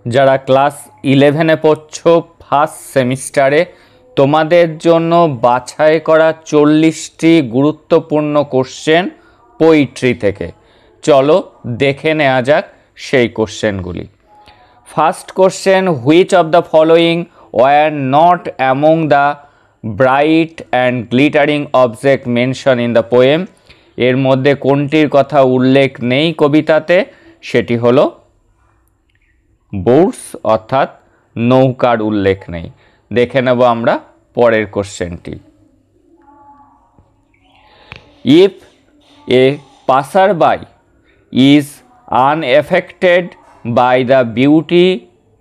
যারা ক্লাস 11-এ পড়ছো ফার্স্ট সেমিস্টারে, তোমাদের জন্য বাছাই করা 40টি গুরুত্বপূর্ণ কোশ্চেন পোইট্রি থেকে। চলো দেখে নেওয়া যাক সেই কোশ্চেনগুলি। First question, which of the following were not among the bright and glittering object mention in the poem? এর মধ্যে কোনটির কথা উল্লেখ নেই কবিতাতে? সেটি হলো বোটস, অর্থাৎ নৌকার উল্লেখ নেই। দেখে নেব আমরা পরের কোশ্চেনটি। If a passerby is unaffected by the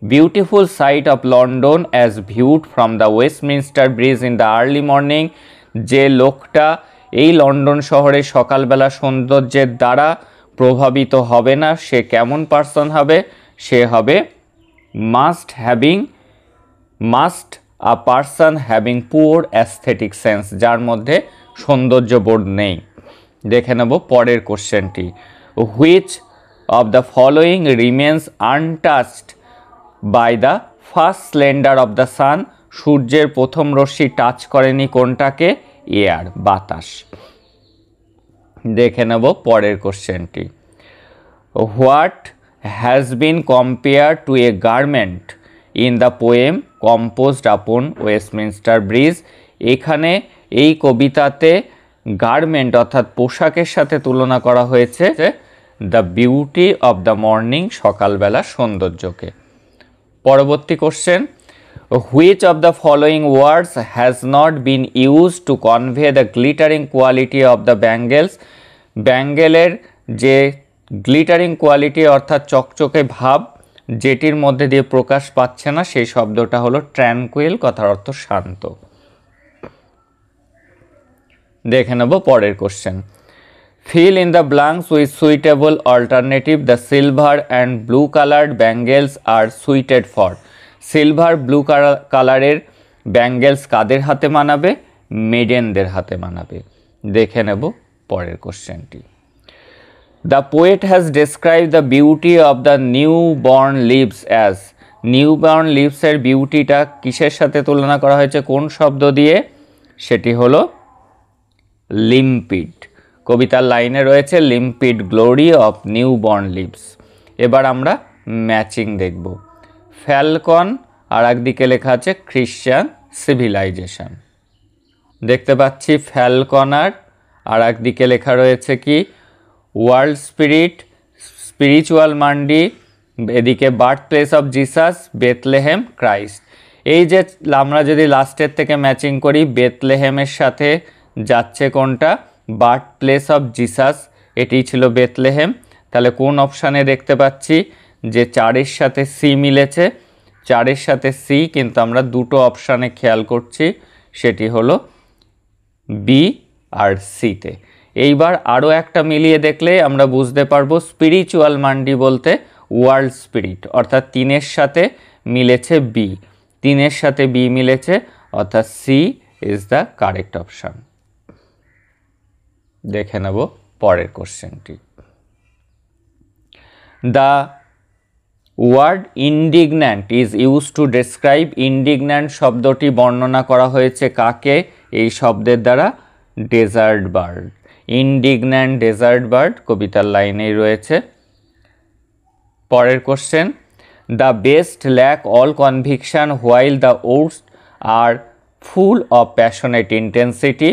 beautiful sight of London as viewed from the Westminster Bridge in the early morning, যে লোকটা এই লন্ডন শহরে সকালবেলা সৌন্দর্যের দ্বারা প্রভাবিত হবে না, সে কেমন পার্সন হবে? সে হবে must a person having poor aesthetic sense, যার মধ্যে সৌন্দর্য বোধ নেই। দেখে নেব পরের কোশ্চেনটি। Which of the following remains untouched by the first splendour of the sun? সূর্যের প্রথম রশ্মি টাচ করেনি কোনটাকে? এয়ার, বাতাস। দেখে নেব পরের কোশ্চেনটি। What has been compare to a garment in the poem composed upon Westminster bridge? এখানে এই কবিতাতে গার্মেন্ট অর্থাৎ পোশাকের সাথে তুলনা করা হয়েছে the beauty of the morning, সকালবেলা সৌন্দর্যকে। পরবর্তী question, which of the following words has not been use to convey the glittering quality of the bangles? ব্যাঙ্গেলের যে গ্লিটারিং কোয়ালিটি অর্থাৎ চকচকে ভাব, যেটির মধ্যে দিয়ে প্রকাশ পাচ্ছে না, সেই শব্দটা হলো ট্র্যাঙ্কুইল, কথার অর্থ শান্ত। দেখে নেব পরের question. Fill in the blanks with suitable alternative, the silver and blue coloured bangles are suited for? Silver blue কালারের ব্যাঙ্গেলস কাদের হাতে মানাবে? মেডেনদের হাতে মানাবে। দেখে নেব পরের কোশ্চেনটি। The poet has describe the beauty of the new born leaves as? New born লিভসের বিউটিটা কিসের সাথে তুলনা করা হয়েছে, কোন শব্দ দিয়ে? সেটি হলো লিম্পিড। কবিতার লাইনে রয়েছে limpid glory of new born leaves. এবার আমরা ম্যাচিং দেখব। ফ্যালকন, আর একদিকে লেখা আছে খ্রিশ্চান সিভিলাইজেশন। দেখতে পাচ্ছি ফ্যালকনার, আর একদিকে লেখা রয়েছে কি ওয়ার্ল্ড স্পিরিট, স্পিরিচুয়াল মান্ডি, এদিকে birth place of Jesus, Bethlehem, Christ. এই যে আমরা যদি লাস্টের থেকে ম্যাচিং করি, বেথলেহেমের সাথে যাচ্ছে কোনটা? বার্থ প্লেস অফ জিসাস, এটি ছিল বেথলেহেম। তাহলে কোন অপশানে দেখতে পাচ্ছি যে 4-এর সাথে সি মিলেছে? 4-এর সাথে সি, কিন্তু আমরা দুটো অপশানে খেয়াল করছি, সেটি হলো বি আর সিতে। এইবার আরও একটা মিলিয়ে দেখলে আমরা বুঝতে পারবো স্পিরিচুয়াল মান্ডি বলতে ওয়ার্ল্ড স্পিরিট, অর্থাৎ 3-এর সাথে মিলেছে বি, 3-এর সাথে বি মিলেছে, অর্থাৎ C is the correct option. দেখে নেব পরের কোশ্চেনটি। The word indignant is use to describe? Indignant শব্দটি বর্ণনা করা হয়েছে কাকে? এই শব্দের দ্বারা desert bird. Indignant desert bird কবিতার লাইনেই রয়েছে। পরের question, the best lack all conviction while the odds are full of passionate intensity?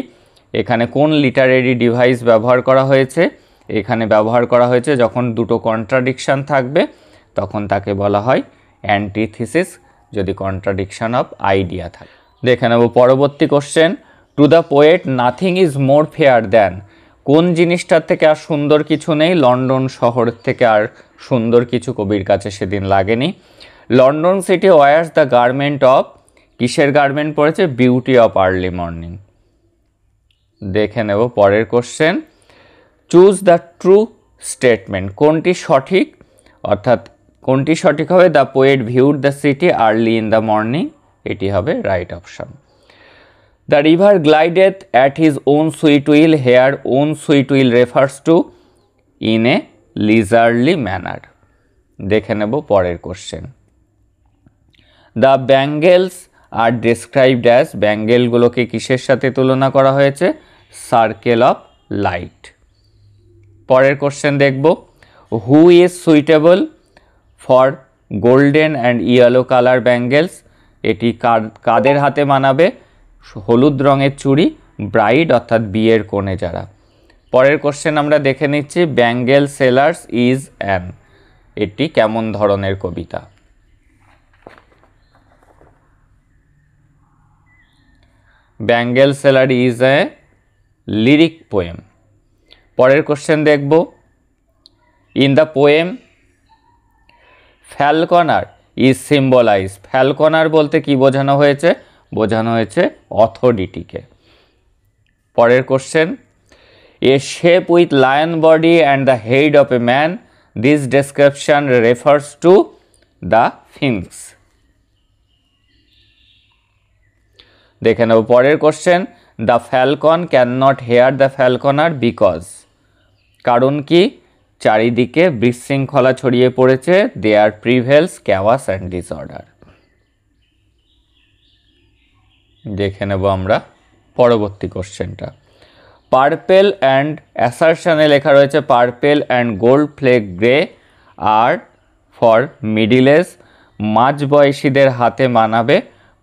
এখানে কোন লিটারেরি ডিভাইস ব্যবহার করা হয়েছে? এখানে ব্যবহার করা হয়েছে যখন দুটো কন্ট্রাডিকশান থাকবে, তখন তাকে বলা হয় অ্যান্টিথিসিস, যদি কন্ট্রাডিকশান অফ আইডিয়া থাকে। দেখে নেব পরবর্তী question. To the poet nothing is more fair than? কোন জিনিসটার থেকে আর সুন্দর কিছু নেই? লন্ডন শহর থেকে আর সুন্দর কিছু কবির কাছে সেদিন লাগেনি। London city wears the garment of? কিসের গার্মেন্ট পড়েছে? Beauty of early morning. দেখে নেব পরের question. Choose the true statement, কোনটি সঠিক? অর্থাৎ কোনটি সঠিক হবে? The poet viewed the city early in the morning, এটি হবে right option. The river glideth at his own sweet will, here own sweet will refers to in a leisurely manner. দেখে নেব পরের question. The bangles are described as, ব্যাঙ্গেলগুলোকে কিসের সাথে তুলনা করা হয়েছে? Circle of light. পরের কোশ্চেন দেখব, who is suitable for golden and yellow colour bangles, এটি কাদের হাতে মানাবে? হলুদ রঙের চুড়ি, ব্রাইড অর্থাৎ বিয়ের কনে যারা। পরের কোশ্চেন আমরা দেখে নিচ্ছি, ব্যাঙ্গেল সেলার্স ইজ অ্যান, এটি কেমন ধরনের কবিতা? Bangle seller is a lyric poem. পরের কোশ্চেন দেখব, in the poem falconer is symbolize, falconer বলতে কি বোঝানো হয়েছে? বোঝানো হয়েছে অথরিটিকে। পরের question, a shape with lion body and the head of a man, this description refers to the Sphinx. দেখে নেব পরের question, the falcon can not hear the falconer because, কারণ কি? চারিদিকে বিশৃঙ্খলা ছড়িয়ে পড়েছে, there prevails chaos and disorder. দেখে নেব আমরা পরবর্তী কোশ্চেনটা, পার্পেল অ্যান্ড অ্যাসারশনে লেখা রয়েছে purple and gold fleck grey are for middle age, মাঝবয়সীদের হাতে মানাবে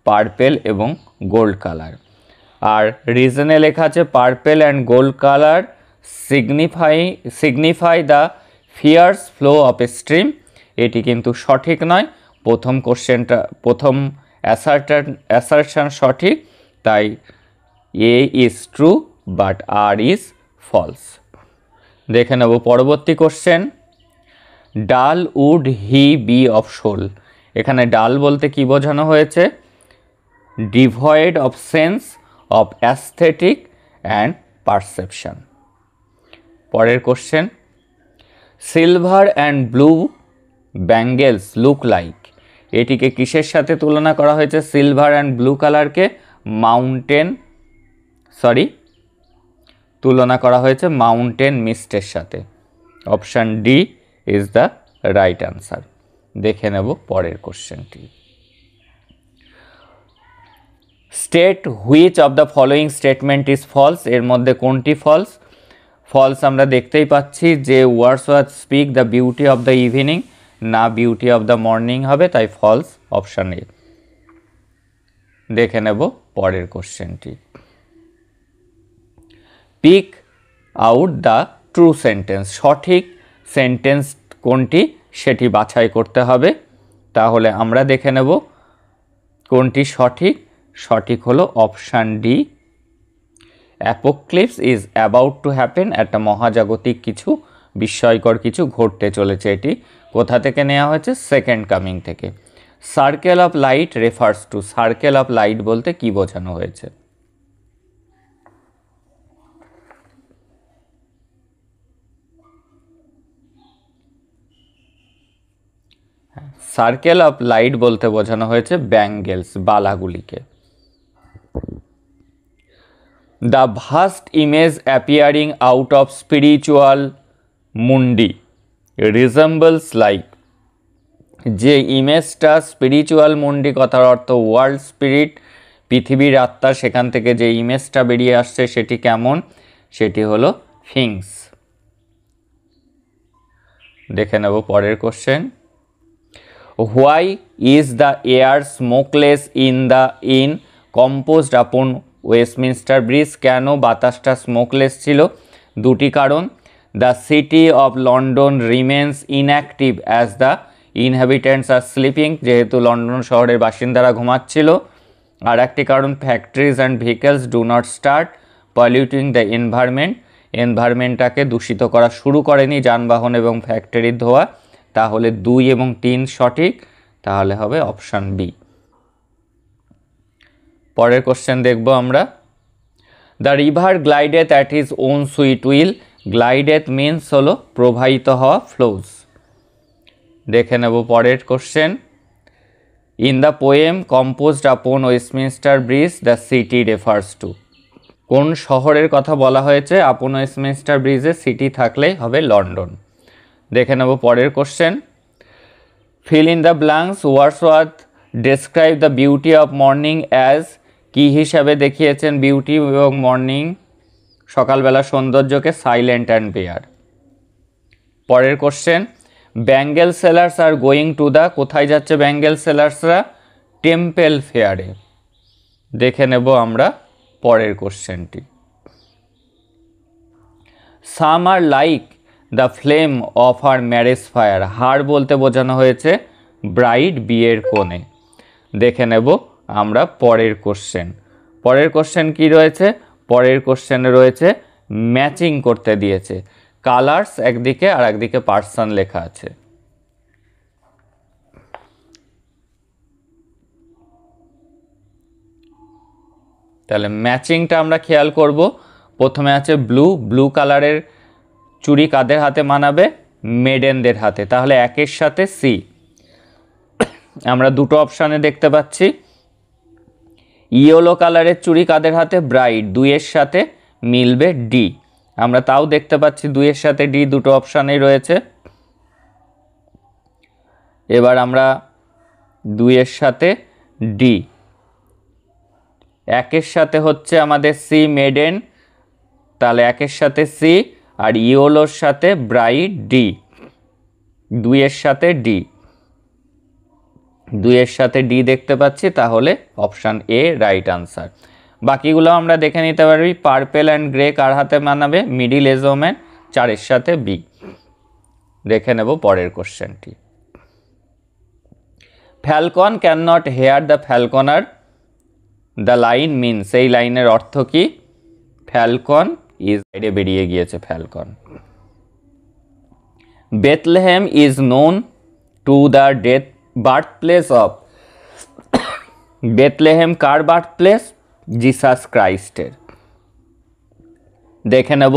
পার্পেল এবং গোল্ড কালার। আর রিজনে লেখা আছে purple and gold colour signify the fierce flow of a stream, এটি কিন্তু সঠিক নয়। প্রথম কোশ্চেনটা, প্রথম অ্যাসারশন সঠিক, তাই A is true but R is false. দেখে নেব পরবর্তী question, dull would he be of soul, এখানে ডাল বলতে কি বোঝানো হয়েছে? Devoid of sense of aesthetic and perception. পরের question, silver and blue bangles look like, এটিকে কিসের সাথে তুলনা করা হয়েছে? সিলভার অ্যান্ড ব্লু কালারকে তুলনা করা হয়েছে মাউন্টেন মিস্টের সাথে। Option D is the right answer. দেখে নেব পরের কোশ্চেনটি, state which of the following statement is false, এর মধ্যে কোনটি ফলস? ফলস আমরা দেখতেই পাচ্ছি যে Wordsworth speak the beauty of the evening, না বিউটি অফ দ্য মর্নিং হবে, তাই ফলস অপশান এ। দেখে নেব পরের কোশ্চেনটি, pick out the true sentence, সঠিক সেন্টেন্স কোনটি সেটি বাছাই করতে হবে। তাহলে আমরা দেখে নেব কোনটি সঠিক। সঠিক হলো option D, apocalypse is about to happen, একটা মহাজাগতিক কিছু বিস্ময়কর কিছু ঘটতে চলেছে। এটি কোথা থেকে নেওয়া হয়েছে? সেকেন্ড কামিং থেকে। Circle of light refers to, circle of light বলতে কি বোঝানো হয়েছে? সার্কেল অফ লাইট বলতে বোঝানো হয়েছে ব্যাঙ্গেলস, বালাগুলিকে। The vast image appearing out of spiritual mundi resembles like, যে ইমেজটা স্পিরিচুয়াল মুন্ডি কথার অর্থ ওয়ার্ল্ড স্পিরিট, পৃথিবীর আত্মা, সেখান থেকে যে ইমেজটা বেরিয়ে আসছে সেটি কেমন? সেটি হলো ফিংস। দেখে নেব পরের question, why is the air smokeless in composed upon Westminster bridge, কেন বাতাসটা স্মোকলেস ছিল? দুটি কারণ, the city of London remains inactive as the inhabitants are sleeping, যেহেতু লন্ডন শহরের বাসিন্দারা ঘুমাচ্ছিল। আর একটি কারণ, factories and vehicles do not start polluting the environment, এনভায়রনমেন্টটাকে দূষিত করা শুরু করেনি যানবাহন এবং ফ্যাক্টরির ধোঁয়া। তাহলে 2 এবং 3 সঠিক, তাহলে হবে অপশান বি। পরের কোশ্চেন দেখব আমরা, the river glideth at his own sweet will, glideth means হলো প্রবাহিত হওয়া, ফ্লোজ। দেখে নেব পরের question, in the poem composed upon Westminster bridge the city refers to, কোন শহরের কথা বলা হয়েছে? আপন ওয়েস্টমিনস্টার ব্রিজে সিটি থাকলেই হবে লন্ডন। দেখে নেব পরের question, fill in the blanks, Wordsworth describe the beauty of morning as, কি হিসাবে দেখিয়েছেন বিউটি এবং মর্নিং সকালবেলা সৌন্দর্যকে? Silent and bare. পরের question, bangle sellers are going to the, কোথায় যাচ্ছে ব্যাঙ্গেল সেলার্সরা? টেম্পল ফেয়ারে। দেখে নেব আমরা পরের কোশ্চেনটি। Some are like the flame of her marriage fire, her বলতে বোঝানো হয়েছে ব্রাইড, বিয়ের কোণে। দেখে নেব আমরা পরের কোশ্চেন। পরের কোশ্চেন কি রয়েছে? পরের কোশ্চেনে রয়েছে ম্যাচিং করতে দিয়েছে, কালার্স একদিকে আর একদিকে পার্সন লেখা আছে। তাহলে ম্যাচিংটা আমরা খেয়াল করব। প্রথমে আছে ব্লু, ব্লু কালারের চুড়ি কাদের হাতে মানাবে? মেডেনদের হাতে। তাহলে একের সাথে সি। আমরা দুটো অপশানে দেখতে পাচ্ছি। ইয়েলো কালারের চুড়ি কাদের হাতে? ব্রাইড, দুইয়ের সাথে মিলবে ডি। আমরা তাও দেখতে পাচ্ছি দুইয়ের সাথে ডি, দুটো অপশানেই রয়েছে। এবার আমরা দুইয়ের সাথে ডি, একের সাথে হচ্ছে আমাদের সি মেডেন, তাহলে একের সাথে সি, আর ইয়েলোর সাথে ব্রাইড ডি, দুইয়ের সাথে ডি, দুইয়ের সাথে ডি দেখতে পাচ্ছি, তাহলে অপশান এ রাইট আনসার। বাকিগুলো আমরা দেখে নিতে পারি। পার্পেল অ্যান্ড গ্রে কার হাতে মানাবে? মিডিল এজ ওম্যান, চারের সাথে বি। দেখে নেব পরের কোশ্চেনটি। Falcon can not hear the falconer, the line means, এই লাইনের অর্থ কি? ফ্যালকন ইজ, বাইরে বেরিয়ে গিয়েছে falcon. Bethlehem is known to the birth place of, Bethlehem কার বার্থ প্লেস? জিসাস ক্রাইস্টের। দেখে নেব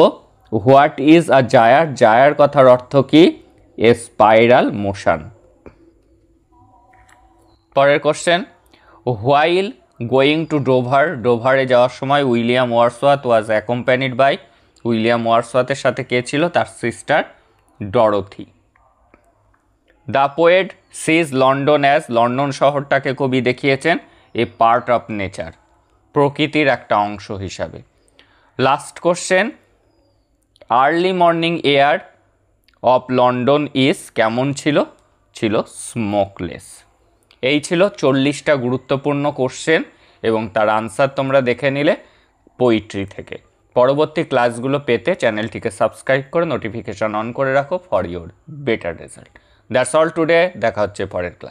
হোয়াট ইজ আ জায়ার, জায়ার কথার অর্থ কি? A spiral motion. পরের question, while going to Dover, ডোভারে যাওয়ার সময় William Wordsworth was accompanied by, William ওয়ার্ডসওয়ার্থের সাথে কে ছিল? তার sister Dorothy. The poet sees London as, London শহরটাকে কবি দেখিয়েছেন এ পার্ট অফ নেচার, প্রকৃতির একটা অংশ হিসাবে। Last question, early morning air of London is, কেমন ছিল? ছিল স্মোকলেস। এই ছিল 40টা গুরুত্বপূর্ণ কোশ্চেন এবং তার আনসার তোমরা দেখে নিলে পোইট্রি থেকে। পরবর্তী ক্লাসগুলো পেতে চ্যানেলটিকে সাবস্ক্রাইব করে নোটিফিকেশন অন করে রাখো for your better result. That's all today. দেখা হচ্ছে পরের ক্লাস।